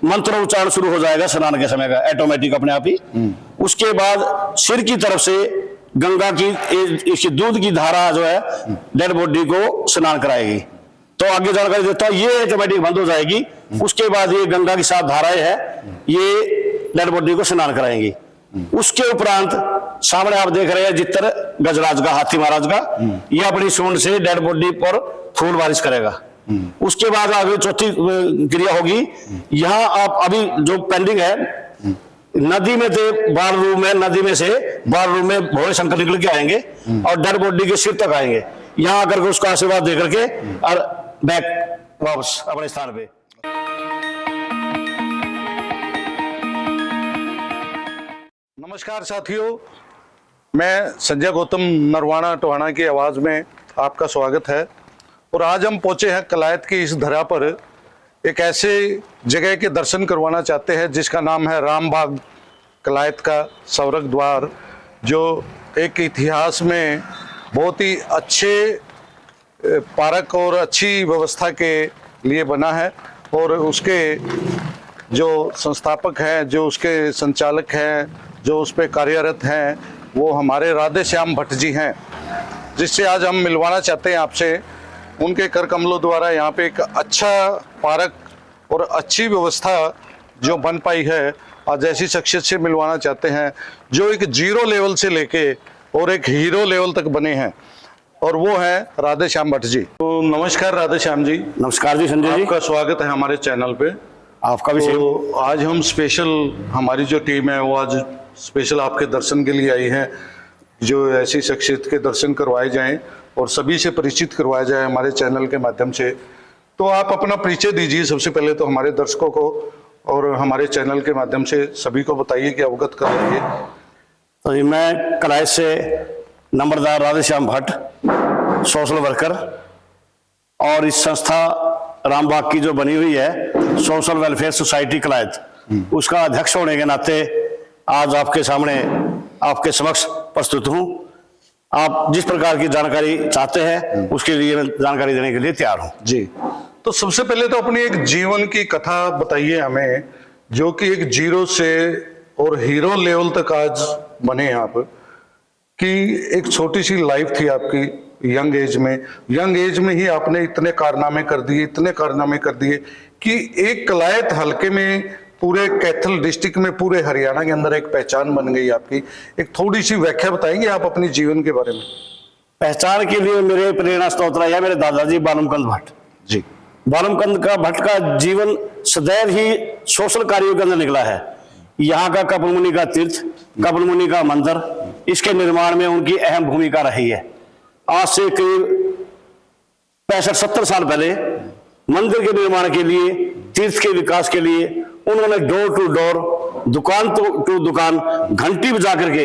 मंत्रोच्चारण शुरू हो जाएगा स्नान के समय का, ऑटोमेटिक अपने आप ही। उसके बाद सिर की तरफ से गंगा की इसकी दूध की धारा जो है डेड बॉडी को स्नान कराएगी। तो आगे जानकारी देता हूं, ये ऑटोमेटिक बंद हो जाएगी। उसके बाद ये गंगा की 7 धाराएं है, ये डेड बॉडी को स्नान कराएंगी। उसके उपरांत सामने आप देख रहे हैं जित्र गजराज का, हाथी महाराज का, ये अपनी सूंड से डेड बॉडी पर फूल बारिश करेगा। उसके बाद आगे चौथी क्रिया होगी, यहां आप अभी जो पेंडिंग है, नदी में थे बाल रूम में, नदी में से बाल रूम में भोले शंकर निकल के आएंगे और डेड बॉडी के सिर तक आएंगे। यहां आकर के उसका आशीर्वाद दे करके और बैक वापस अपने स्थान पे। नमस्कार साथियों, मैं संजय गौतम नरवाना टोहाना की आवाज में आपका स्वागत है। और आज हम पहुंचे हैं कलायत की इस धरा पर, एक ऐसे जगह के दर्शन करवाना चाहते हैं जिसका नाम है रामबाग कलायत का स्वर्ग द्वार, जो एक इतिहास में बहुत ही अच्छे पार्क और अच्छी व्यवस्था के लिए बना है। और उसके जो संस्थापक हैं, जो उसके संचालक हैं, जो उस पर कार्यरत हैं, वो हमारे राधे श्याम भट्ट जी हैं, जिससे आज हम मिलवाना चाहते हैं आपसे। उनके कर कमलों द्वारा यहाँ पे एक अच्छा पार्क और अच्छी व्यवस्था जो बन पाई है, आज ऐसी शख्सियत से मिलवाना चाहते हैं जो एक 0 लेवल से लेके और एक हीरो लेवल तक बने हैं, और वो है राधे श्याम भट्ट जी। तो नमस्कार राधे श्याम जी। नमस्कार जी संजय जी, आपका स्वागत है हमारे चैनल पे। आपका भी। तो आज हम स्पेशल, हमारी जो टीम है वो आज स्पेशल आपके दर्शन के लिए आई है, जो ऐसी शख्सियत के दर्शन करवाए जाएं और सभी से परिचित करवाया जाए हमारे चैनल के माध्यम से। तो आप अपना परिचय दीजिए सबसे पहले तो हमारे दर्शकों को, और हमारे चैनल के माध्यम से सभी को बताइए कि अवगत कराइए। तो जी, मैं कलायत से नंबरदार राधे श्याम भट्ट, सोशल वर्कर, और इस संस्था रामबाग की जो बनी हुई है सोशल वेलफेयर सोसाइटी कलायत, उसका अध्यक्ष होने के नाते आज आपके सामने, आपके समक्ष प्रस्तुत हूं। आप जिस प्रकार की जानकारी चाहते हैं उसके लिए मैं जानकारी देने के लिए तैयार हूं जी। तो सबसे पहले तो अपनी एक जीवन की कथा बताइए हमें, जो कि एक 0 से और हीरो लेवल तक आज बने आप, कि एक छोटी सी लाइफ थी आपकी यंग एज में ही आपने इतने कारनामे कर दिए, इतने कारनामे कर दिए कि एक कलायत हलके में, पूरे कैथल डिस्ट्रिक्ट में, पूरे हरियाणा के अंदर एक पहचान बन गई आपकी। एक थोड़ी सी व्याख्या बताएंगे आप अपने जीवन के बारे में? पहचान के लिए मेरे प्रेरणा स्रोत रहा है मेरे दादाजी बालमकंद भट्ट जी। बालमकंद का भट्ट का जीवन सदैव ही सोशल कार्यों के अंदर निकला है। यहाँ का कपिल मुनि का तीर्थ, कपिल मुनि का मंदिर, इसके निर्माण में उनकी अहम भूमिका रही है। आज से करीब 65-70 साल पहले मंदिर के निर्माण के लिए, तीर्थ के विकास के लिए उन्होंने डोर टू डोर, दुकान टू दुकान घंटी बजा करके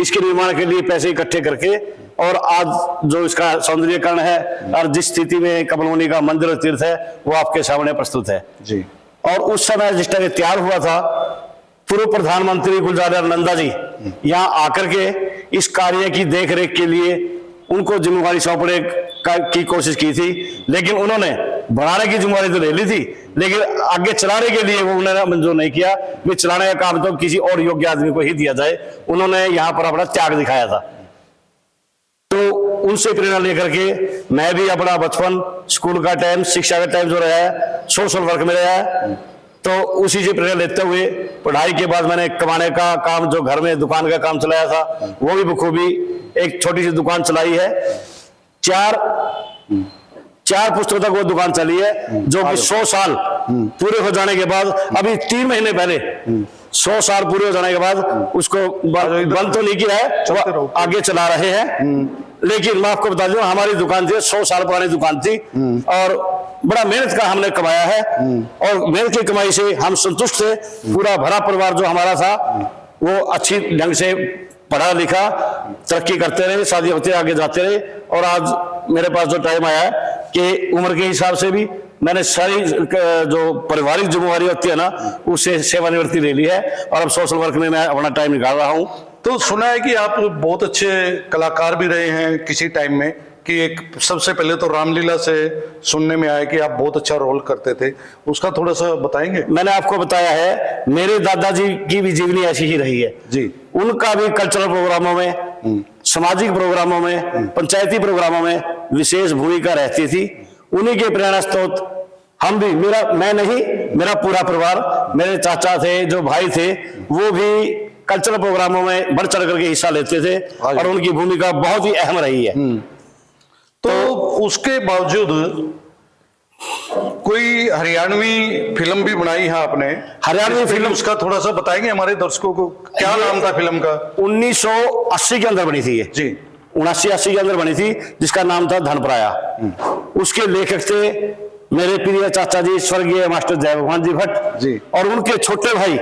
इसके निर्माण के लिए पैसे इकट्ठे करके, और आज जो इसका सौंदर्यीकरण है और जिस स्थिति में कपिल मुनि का मंदिर और तीर्थ है वो आपके सामने प्रस्तुत है जी। और उस समय जिस टाइम तैयार हुआ था, पूर्व प्रधानमंत्री गुलजार नंदा जी यहाँ आकर के इस कार्य की देखरेख के लिए उनको जिम्मेवारी सौंपने की कोशिश की थी, लेकिन उन्होंने बनाने की जिम्मेवारी तो ले ली थी, लेकिन आगे चलाने के लिए वो उन्होंने मंजूर नहीं किया। वे चलाने का काम तो किसी और योग्य आदमी को ही दिया जाए, उन्होंने यहाँ पर अपना त्याग दिखाया था। तो उनसे प्रेरणा लेकर के मैं भी अपना बचपन, स्कूल का टाइम, शिक्षा का टाइम जो रहा है सोशल वर्क में रहा है, तो उसी से प्रेरणा लेते हुए पढ़ाई के बाद मैंने कमाने का काम, जो घर में दुकान का काम चलाया था, वो भी बखूबी एक छोटी सी दुकान चलाई है। चार पुस्तकों तक वो दुकान चली है, जो कि 100 साल पूरे हो जाने के बाद, अभी 3 महीने पहले 100 साल पूरे हो जाने के बाद उसको बंद तो नहीं किया है, आगे चला रहे हैं। लेकिन मैं आपको बता दूं, हमारी दुकान थी 100 साल पुरानी दुकान थी, और बड़ा मेहनत का हमने कमाया है, और मेहनत की कमाई से हम संतुष्ट थे। पूरा भरा परिवार जो हमारा था वो अच्छी ढंग से पढ़ा लिखा, तरक्की करते रहे, शादी होते आगे जाते रहे। और आज मेरे पास जो टाइम आया है कि उम्र के हिसाब से भी मैंने सारी जो पारिवारिक जिम्मेवारी होती है ना, उससे सेवानिवृत्ति ले ली है, और अब सोशल वर्क में मैं अपना टाइम निकाल रहा हूँ। तो सुना है कि आप बहुत अच्छे कलाकार भी रहे हैं किसी टाइम में, कि एक सबसे पहले तो रामलीला से सुनने में आया कि आप बहुत अच्छा रोल करते थे, उसका थोड़ा सा बताएंगे? मैंने आपको बताया है, मेरे दादाजी की भी जीवनी ऐसी ही रही है जी। उनका भी कल्चरल प्रोग्रामों में, सामाजिक प्रोग्रामों में, पंचायती प्रोग्रामों में विशेष भूमिका रहती थी। उन्हीं के प्रेरणा स्रोत हम भी, मैं नहीं, मेरा पूरा परिवार, मेरे चाचा थे, जो भाई थे, वो भी कल्चरल प्रोग्रामों में बढ़ चढ़ करके हिस्सा लेते थे और उनकी भूमिका बहुत ही अहम रही है। तो उसके बावजूद कोई हरियाणवी फिल्म भी बनाई है आपने? हरियाणवी फिल्म, उसका थोड़ा सा बताएंगे हमारे दर्शकों को, क्या नाम था फिल्म का? 1980 के अंदर बनी थी ये जी, 79-80 के अंदर बनी थी, जिसका नाम था धनपराया। उसके लेखक थे मेरे प्रिय चाचा जी स्वर्गीय मास्टर जय भगवान जी भट्ट जी, और उनके छोटे भाई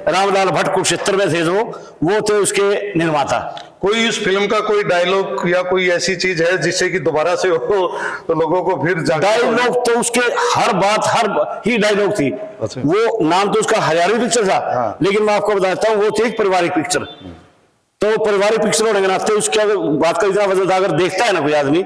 रामलाल भट्ट कुरुक्षेत्र में थे, जो वो थे उसके निर्माता। कोई इस फिल्म का कोई डायलॉग या कोई ऐसी चीज है जिससे कि दोबारा से वो तो लोगों को फिर डायलॉग तो उसके हर बात हर ही डायलॉग थी। अच्छा। वो नाम तो उसका हरियाणवी पिक्चर था। हाँ। लेकिन मैं आपको बताता हूँ वो थी एक पारिवारिक पिक्चर। तो पारिवारिक पिक्चर होने के नाते उसकी अगर बात का इतना वजन था, अगर देखता है ना कोई आदमी,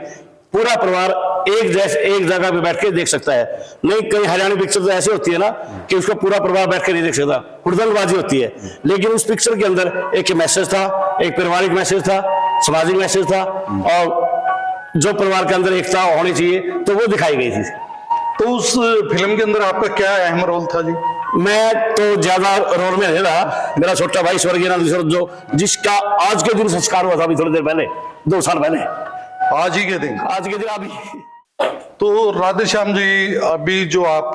पूरा परिवार एक जगह पे बैठ के देख सकता है। नहीं, कई हरियाणवी पिक्चर तो ऐसी होती है ना कि उसका पूरा परिवार बैठ के नहीं देख सकता, हुड़दंगबाजी होती है। लेकिन उस पिक्चर के अंदर एक मैसेज था, एक पारिवारिक मैसेज था, सामाजिक मैसेज था, और जो परिवार के अंदर एकता होनी चाहिए तो वो दिखाई गई थी। तो उस फिल्म के अंदर आपका क्या अहम रोल था जी? मैं तो ज्यादा रोल में नहीं रहा, मेरा छोटा भाई स्वर्गीय नंद, जो जिसका आज के दिन संस्कार हुआ था, अभी थोड़ी देर पहले, 2 साल पहले, आज ही के दिन अभी। तो राधेश्याम जी, अभी जो आप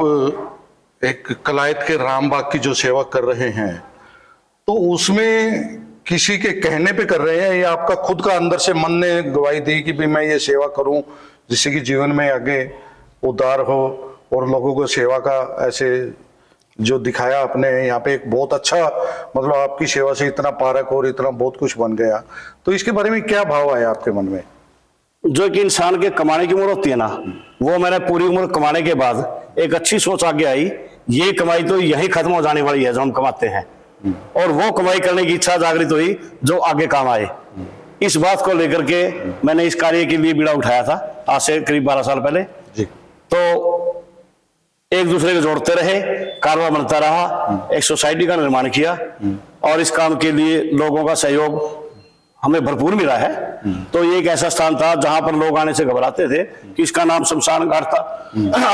एक कलायत के रामबाग की जो सेवा कर रहे हैं, तो उसमें किसी के कहने पे कर रहे हैं या आपका खुद का अंदर से मन ने गवाही दी कि भाई मैं ये सेवा करूं जिससे कि जीवन में आगे उद्धार हो, और लोगों को सेवा का ऐसे जो दिखाया आपने यहाँ पे, एक बहुत अच्छा, मतलब आपकी सेवा से इतना पारक और इतना बहुत कुछ बन गया, तो इसके बारे में क्या भाव आया आपके मन में? जो कि इंसान के कमाने की उम्र होती है ना, वो मैंने पूरी उम्र कमाने के बाद एक अच्छी सोच आगे आई, ये कमाई तो यही खत्म हो जाने वाली है जो हम कमाते हैं, और वो कमाई करने की इच्छा जागृत हुई जो आगे काम आए। इस बात को लेकर के मैंने इस कार्य के लिए बीड़ा उठाया था आज से करीब 12 साल पहले जी। तो एक दूसरे को जोड़ते रहे, कारवा बनता रहा, एक सोसाइटी का निर्माण किया, और इस काम के लिए लोगों का सहयोग हमें भरपूर मिला है। तो ये एक ऐसा स्थान था जहां पर लोग आने से घबराते थे कि इसका नाम शमशान घाट था,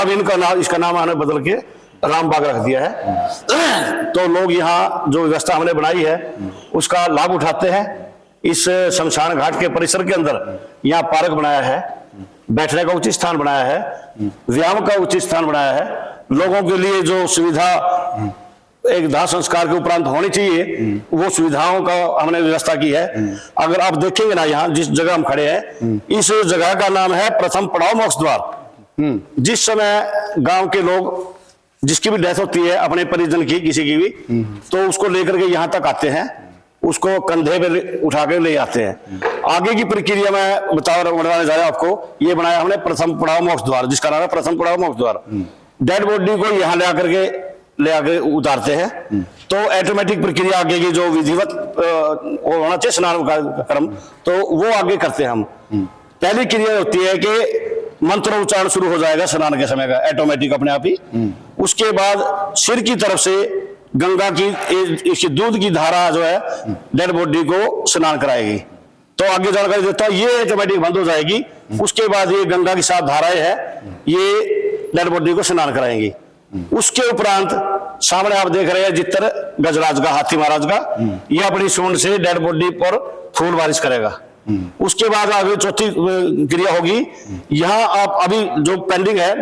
अब इसका नाम आने बदल के रामबाग रख दिया है। तो लोग यहाँ जो व्यवस्था हमने बनाई है उसका लाभ उठाते हैं। इस शमशान घाट के परिसर के अंदर यहाँ पार्क बनाया है, बैठने का उचित स्थान बनाया है, व्यायाम का उचित स्थान बनाया है, लोगों के लिए जो सुविधा एक दाह संस्कार के उपरांत होनी चाहिए वो सुविधाओं का हमने व्यवस्था की है। अगर आप देखेंगे ना, यहाँ जिस जगह हम खड़े हैं, इस जगह का नाम है प्रथम पड़ाव मोक्ष द्वार। जिस समय गांव के लोग, जिसकी भी डेथ होती है अपने परिजन की, किसी की भी, तो उसको लेकर के यहाँ तक आते हैं, उसको कंधे पे उठा के ले जाते हैं। आगे की प्रक्रिया में बताने जा रहा हूं आपको। ये बनाया हमने प्रथम पड़ाव मोक्ष द्वार, जिसका नाम है प्रथम पड़ाव मोक्ष द्वार। डेड बॉडी को यहाँ ले आके उतारते हैं, तो ऑटोमेटिक प्रक्रिया आगे की जो विधिवत होना चाहिए स्नान का क्रम, तो वो आगे करते हैं हम। पहली क्रिया होती है कि मंत्र उच्चारण शुरू हो जाएगा स्नान के समय का, ऑटोमेटिक अपने आप ही। उसके बाद सिर की तरफ से गंगा की दूध की धारा जो है डेड बॉडी को स्नान कराएगी। तो आगे जानकारी देता हूं, ये ऑटोमेटिक बंद हो जाएगी। उसके बाद ये गंगा की 7 धाराएं है, ये डेड बॉडी को स्नान कराएंगी। उसके उपरांत सामने आप देख रहे हैं जित्र गजराज का, हाथी महाराज का, ये अपनी सूंड से डेड बॉडी पर फूल बारिश करेगा। उसके बाद आगे चौथी क्रिया होगी, यहाँ आप अभी जो पेंडिंग है,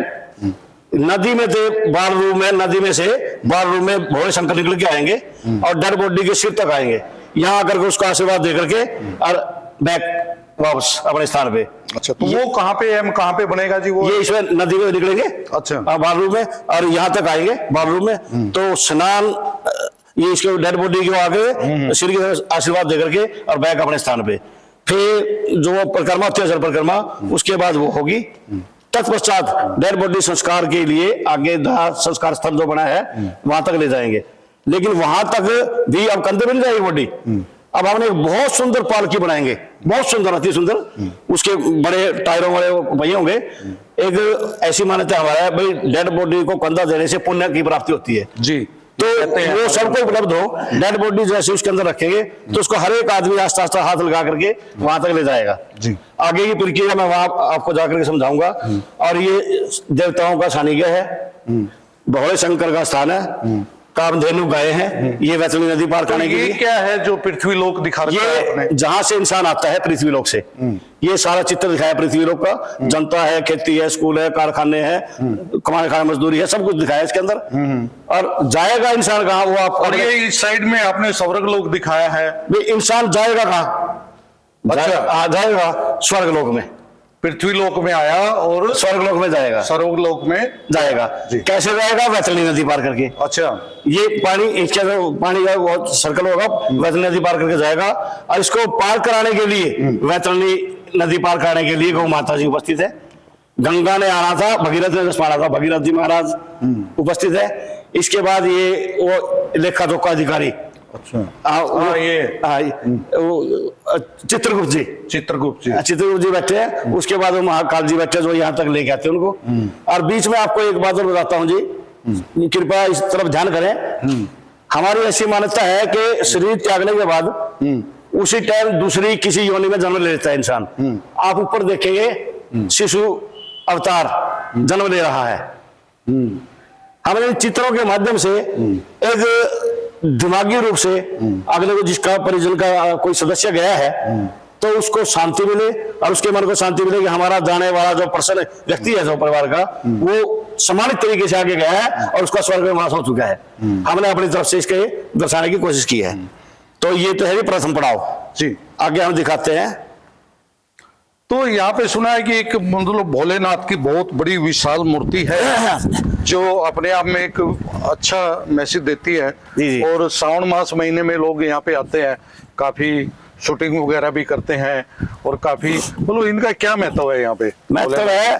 नदी में थे बाल रूम में, नदी में से बाल रूम में भोले शंकर निकल के आएंगे और डेड बॉडी के सिर तक आएंगे, यहाँ आकर के उसका आशीर्वाद दे करके और बैक वापस अपने स्थान पे। अच्छा, तो वो कहाँ पे है, कहाँ पे बनेगा जी वो? ये इसमें नदी में निकलेंगे, अच्छा, बाथरूम में, और यहाँ तक आएंगे बाथरूम में। तो स्नान ये इसके डेड बॉडी को आगे सिर की आशीर्वाद देकर के और बैक अपने स्थान पे। फिर जो परिक्रमा होती है, जल परिक्रमा, उसके बाद वो होगी। तत्पश्चात डेड बॉडी संस्कार के लिए आगे दाह संस्कार स्थल जो बना है वहां तक ले जाएंगे। लेकिन वहां तक भी अब कंधे मिल जाएगी बॉडी, अब हमने एक बहुत सुंदर पालकी बनाएंगे, बहुत सुंदर, अति सुंदर। उसके बड़े टायरों वाले पहिए होंगे। एक ऐसी मान्यता हमारा है भाई, डेड बॉडी को कंधा देने से पुण्य की प्राप्ति होती है जी। तो वो सबको उपलब्ध हो। डेड बॉडी जैसे उसके अंदर रखेंगे तो उसको हर एक आदमी आस्ता आस्ता हाथ लगा करके वहां तक ले जाएगा जी। आगे की प्रक्रिया मैं वहां आपको जाकर के समझाऊंगा। और ये देवताओं का सानिध्य है, भोले शंकर का स्थान है, कामधेनु गाय हैं, ये वैतरणी नदी पार करने के ये लिए। क्या है जो पृथ्वी लोक दिखा रखा है आपने? ये जहां से इंसान आता है पृथ्वी लोक से, ये सारा चित्र दिखाया पृथ्वी लोक का। जनता है, खेती है, स्कूल है, कारखाने हैं, कमाने खाने मजदूरी है, सब कुछ दिखाया इसके अंदर। और जाएगा इंसान कहाँ, वो आप। और ये इस साइड में आपने स्वर्ग लोक दिखाया है। इंसान जाएगा कहाँ? अच्छा। जाएगा स्वर्ग लोक में। पृथ्वी लोक में आया और स्वर्ग लोक में जाएगा, स्वर्ग लोक में जाएगा। जी। कैसे जाएगा? वैतरणी नदी पार करके। अच्छा। ये पानी, इसके अंदर पानी का बहुत सर्कल होगा, वैतरणी नदी पार करके जाएगा। और इसको पार कराने के लिए, वैतरणी नदी पार कराने के लिए गौ माता जी उपस्थित है। गंगा ने आना था, भगीरथ ने पाना था, भगीरथ जी महाराज उपस्थित है। इसके बाद ये वो लेखा जोखा अधिकारी, अच्छा। ये चित्रगुप्त जी, चित्रगुप्त जी, चित्रगुप्त जी बैठे हैं। उसके बाद वो महाकाल जी बैठे हैं, जो यहाँ तक लेके आते हैं उनको। और बीच में आपको एक बात और बताता हूँ जी, कृपया इस तरफ ध्यान करें। हमारी ऐसी मान्यता है कि शरीर त्यागने के बाद उसी टाइम दूसरी किसी योनि में जन्म ले लेता है इंसान। आप ऊपर देखेंगे, शिशु अवतार जन्म ले रहा है। हमने इन चित्रों के माध्यम से एक दिमागी रूप से अगले को, जिसका परिजन का कोई सदस्य गया है, तो उसको शांति मिले और उसके मन को शांति मिले कि हमारा जाने वाला जो पर्सन व्यक्ति है, जो परिवार का, वो सम्मानित तरीके से आगे गया है और उसका स्वर्ग में वास हो चुका है। हमने अपनी तरफ से इसके दर्शाने की कोशिश की है। तो ये तो है प्रथम पड़ाव जी। आगे हम दिखाते हैं। तो यहाँ पे सुना है कि एक मतलब भोलेनाथ की बहुत बड़ी विशाल मूर्ति है जो अपने आप में एक अच्छा मैसेज देती है। जी जी। और श्रावण मास महीने में लोग यहाँ पे आते हैं, काफी शूटिंग वगैरह भी करते हैं और काफी मतलब इनका क्या महत्व है यहाँ पे? महत्व है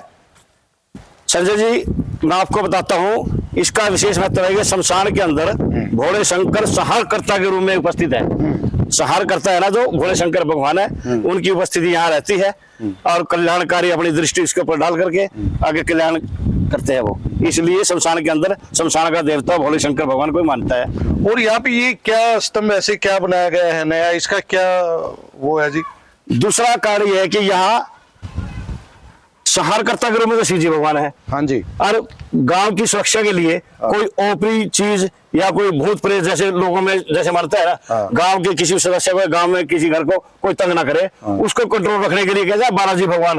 संजय जी, मैं आपको बताता हूँ। इसका विशेष महत्व है कि शमशान के अंदर भोले शंकर संहारकर्ता के रूप में उपस्थित है। संहारकर्ता है ना, जो भोले शंकर भगवान है, उनकी उपस्थिति यहाँ रहती है और कल्याणकारी अपनी दृष्टि इसके ऊपर डाल करके आगे कल्याण करते हैं वो। इसलिए शमशान के अंदर शमशान का देवता भोले शंकर भगवान को मानता है। और यहाँ पे ये क्या स्तंभ ऐसे क्या बनाया गया है नया, इसका क्या वो है जी? दूसरा कारण यह है कि यहाँ संहारकर्ता के रूप में तो शिव जी भगवान है। हाँ जी। और गांव की सुरक्षा के लिए कोई ओपरी चीज या कोई भूत प्रेत जैसे लोगों में जैसे मानता है ना, गांव के किसी सदस्य को, गांव में किसी घर को कोई तंग ना करे, उसको कंट्रोल रखने के लिए कहता है बालाजी भगवान,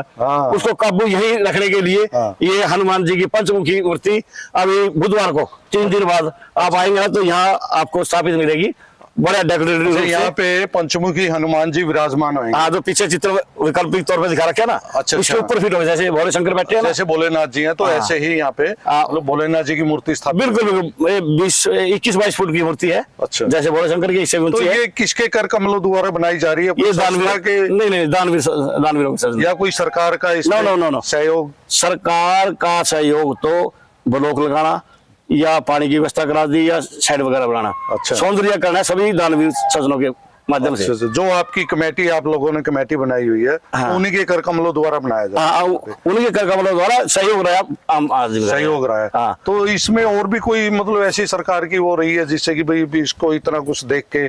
उसको काबू यही रखने के लिए ये हनुमान जी की पंचमुखी मूर्ति अभी बुधवार को 3 दिन बाद आप आएंगे ना, तो यहाँ आपको स्थापित मिलेगी बड़ा डेकोरेटिव। यहाँ पे पंचमुखी हनुमान जी विराजमान होंगे। हाँ, जो पीछे चित्र वैकल्पिक तौर पे दिखा रखा है ना, अच्छा, उसके ऊपर फिट हो, जैसे भोले शंकर बैठे हैं ना, जैसे भोलेनाथ जी हैं, तो ऐसे ही यहाँ पे मतलब भोलेनाथ जी की मूर्ति स्थापित। बिल्कुल बिल्कुल 21-22 फुट की मूर्ति है। अच्छा। जैसे भोले शंकर की इससे तो ये किसके कर कमलों द्वारा बनाई जा रही है? ये दानवीर के नहीं दानवीरों के या कोई सरकार का इसमें नो सहयोग? सरकार का सहयोग तो ब्लॉक लगाना या पानी की व्यवस्था करा दी या साइड वगैरह बनाना, अच्छा, सौंदर्यीकरण है सभी दानवीर सज्जनों के माध्यम से। जो आपकी कमेटी, आप लोगों ने कमेटी बनाई हुई है, उन्हीं के कर कमलों द्वारा बनाया जाता है। उन्हीं के कर कमलों द्वारा सहयोग रहा है, सहयोग रहा है। तो इसमें और भी कोई मतलब ऐसी सरकार की वो रही है जिससे कि भाई इसको इतना कुछ देख के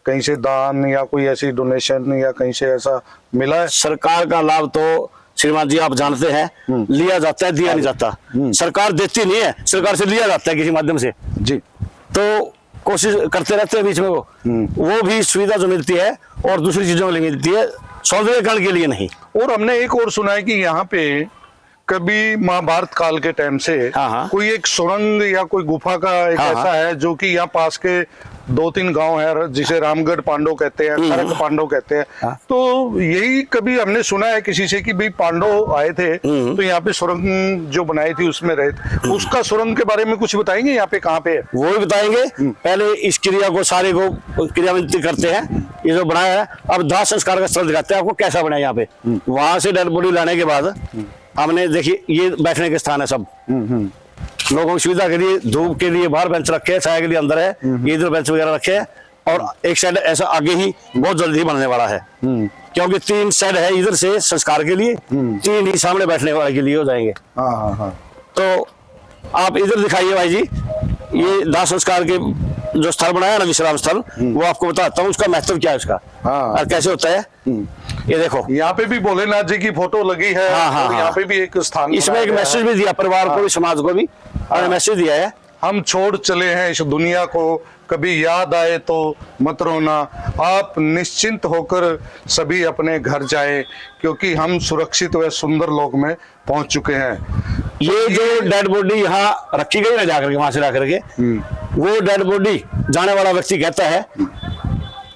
कहीं से दान या कोई ऐसी डोनेशन या कहीं से ऐसा मिला है? सरकार का लाभ तो श्रीमान जी आप जानते हैं, लिया जाता है, दिया नहीं जाता। सरकार देती नहीं है, सरकार से लिया जाता है किसी माध्यम से जी। तो कोशिश करते रहते हैं बीच में वो भी सुविधा जो मिलती है और दूसरी चीजों के लिए मिलती है, सौंदर्यीकरण के लिए नहीं। और हमने एक और सुना है कि यहाँ पे कभी महाभारत काल के टाइम से कोई एक सुरंग या कोई गुफा का एक ऐसा है जो कि यहाँ पास के 2-3 गांव है, जिसे रामगढ़ पांडव कहते हैं, खरक पांडव कहते हैं। तो यही कभी हमने सुना है किसी से कि भाई पांडव आए थे तो यहाँ पे सुरंग जो बनाई थी उसमें रहे थे। उसका सुरंग के बारे में कुछ बताएंगे? यहाँ पे कहाँ पे है वो भी बताएंगे। पहले इस क्रिया को सारे को क्रियावंती करते हैं, ये जो बनाया है। अब दाह संस्कार का स्थल दिखाते हैं आपको कैसा बनाया। यहाँ पे वहां से डेड बॉडी लाने के बाद हमने देखिए ये बैठने के स्थान है सब लोगों की सुविधा के लिए, धूप के लिए बाहर बेंच रखे हैं, छाया के लिए अंदर है, ये इधर बेंच वगैरह रखे हैं। और एक शेड ऐसा आगे ही बहुत जल्दी ही बनने वाला है, क्योंकि 3 शेड है इधर से संस्कार के लिए, 3 ही सामने बैठने वाले के लिए हो जाएंगे। हाँ हाँ। तो आप इधर दिखाइए भाई जी, ये दाह संस्कार के जो स्थल बनाया ना, विश्राम स्थल, वो आपको बताता हूँ उसका महत्व क्या है उसका, हाँ। और कैसे होता है। ये देखो, यहाँ पे भी भोलेनाथ जी की फोटो लगी है। हाँ, हाँ, और यहाँ हाँ। पे भी एक स्थान इसमें बनाया एक गया मैसेज है। भी दिया परिवार को भी, समाज को भी, और मैसेज दिया है, हम छोड़ चले हैं इस दुनिया को, कभी याद आए तो मत रोना, आप निश्चिंत होकर सभी अपने घर जाए, क्योंकि हम सुरक्षित व सुंदर लोक में पहुंच चुके हैं। ये जो डेड बॉडी यहाँ रखी गई ना जाकर के, वहां से ला करके, वो डेड बॉडी जाने वाला व्यक्ति कहता है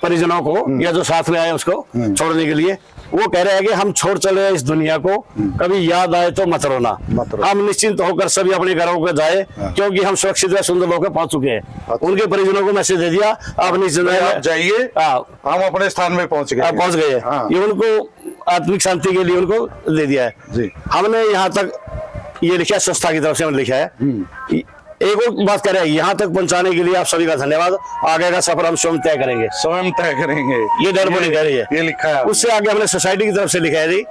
परिजनों को या जो साथ में आए उसको छोड़ने के लिए, वो कह रहे हैं कि हम छोड़ चले इस दुनिया को, कभी याद आए तो मत रोना, हम निश्चिंत होकर सभी अपने घरों को जाए, क्योंकि हम सुरक्षित व सुंदर लोग पहुंच चुके हैं। उनके परिजनों को मैसेज दे दिया, आप निश्चिंत आप जाइए, हम अपने स्थान में पहुंच गए, पहुंच गए। हाँ। ये उनको आत्मिक शांति के लिए उनको दे दिया है जी। हमने यहाँ तक ये लिखा है, संस्था की तरफ से हमने लिखा है। एक और बात कह रहे हैं, यहाँ तक पहुंचाने के लिए आप सभी का धन्यवाद, आगे का सफर हम स्वयं तय करेंगे, स्वयं तय करेंगे, ये डेड बॉडी कह रही है, ये लिखा है। उससे आगे हमने सोसाइटी की तरफ से लिखा है जी,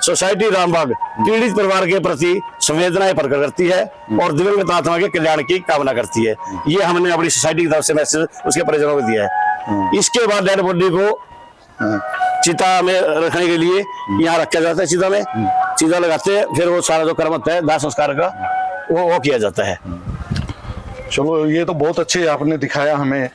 सोसाइटी रामबाग पीड़ित परिवार के प्रति संवेदनाएं प्रकट करती है और दिवंगत आत्मा के कल्याण की कामना करती है। ये हमने अपनी सोसाइटी की तरफ से मैसेज उसके परिजनों को दिया है। इसके बाद डेड बॉडी को चिता में रखने के लिए यहाँ रखा जाता है, चिता में चिता लगाते हैं, फिर वो सारा जो कर्म होता है दाह संस्कार का वो किया जाता है। चलो, ये तो बहुत अच्छे आपने दिखाया हमें।